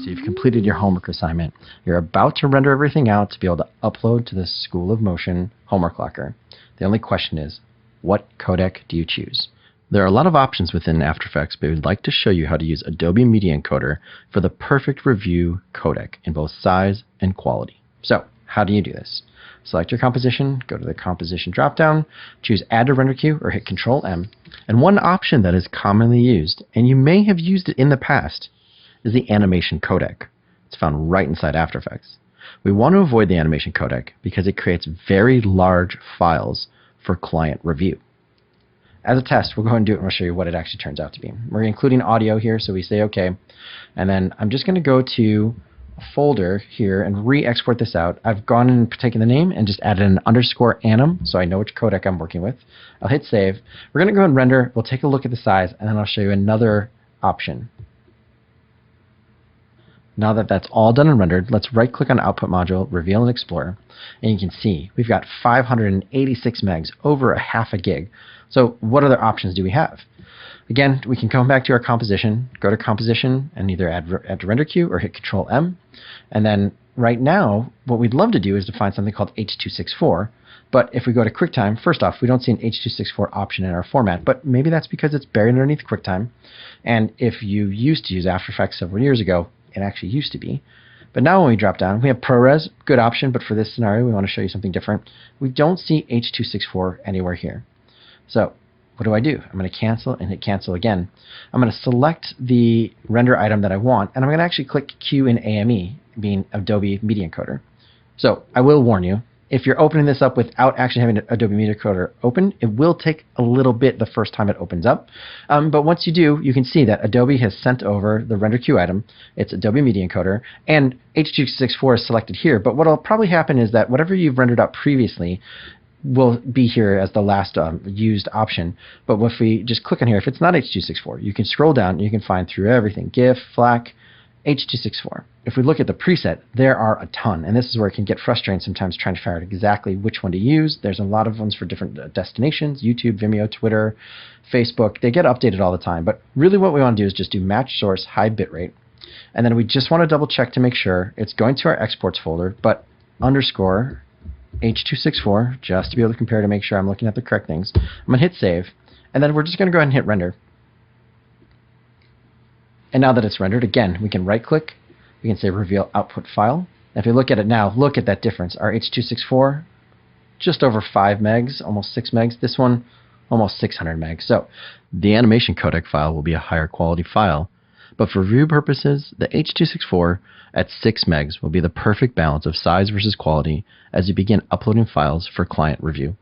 So you've completed your homework assignment. You're about to render everything out to be able to upload to the School of Motion homework locker. The only question is, what codec do you choose? There are a lot of options within After Effects, but we'd like to show you how to use Adobe Media Encoder for the perfect review codec in both size and quality. So how do you do this? Select your composition, go to the composition dropdown, choose Add to Render Queue or hit Control M. And one option that is commonly used, and you may have used it in the past, is the animation codec. It's found right inside After Effects. We want to avoid the animation codec because it creates very large files for client review. As a test, we'll go ahead and do it and we'll show you what it actually turns out to be. We're including audio here, so we say OK. And then I'm just going to go to a folder here and re-export this out. I've gone and taken the name and just added an underscore anim so I know which codec I'm working with. I'll hit save. We're going to go ahead and render. We'll take a look at the size and then I'll show you another option. Now that that's all done and rendered, let's right-click on Output Module, Reveal and Explore, and you can see we've got 586 megs, over a half a gig. So what other options do we have? Again, we can come back to our composition, go to Composition, and either add to Render Queue or hit Control M. And then right now, what we'd love to do is to find something called H.264. But if we go to QuickTime, first off, we don't see an H.264 option in our format, but maybe that's because it's buried underneath QuickTime. And if you used to use After Effects several years ago, it actually used to be. But now when we drop down, we have ProRes, good option, but for this scenario, we want to show you something different. We don't see H.264 anywhere here. So what do? I'm going to cancel and hit cancel again. I'm going to select the render item that I want, and I'm going to actually click Q in AME, being Adobe Media Encoder. So I will warn you, if you're opening this up without actually having Adobe Media Encoder open, it will take a little bit the first time it opens up. But once you do, you can see that Adobe has sent over the render queue item. It's Adobe Media Encoder, and H.264 is selected here. But what will probably happen is that whatever you've rendered out previously will be here as the last used option. But if we just click on here, if it's not H.264, you can scroll down and you can find through everything, GIF, FLAC, H.264. If we look at the preset, there are a ton, and this is where it can get frustrating sometimes trying to figure out exactly which one to use. There's a lot of ones for different destinations, YouTube, Vimeo, Twitter, Facebook. They get updated all the time, but really what we want to do is just do match source, high bitrate, and then we just want to double check to make sure it's going to our exports folder, but underscore H.264, just to be able to compare to make sure I'm looking at the correct things. I'm going to hit save, and then we're just going to go ahead and hit render. And now that it's rendered, again, we can right-click, we can say Reveal Output File. And if you look at it now, look at that difference. Our H.264, just over 5 megs, almost 6 megs. This one, almost 600 megs. So the animation codec file will be a higher quality file. But for review purposes, the H.264 at 6 megs will be the perfect balance of size versus quality as you begin uploading files for client review.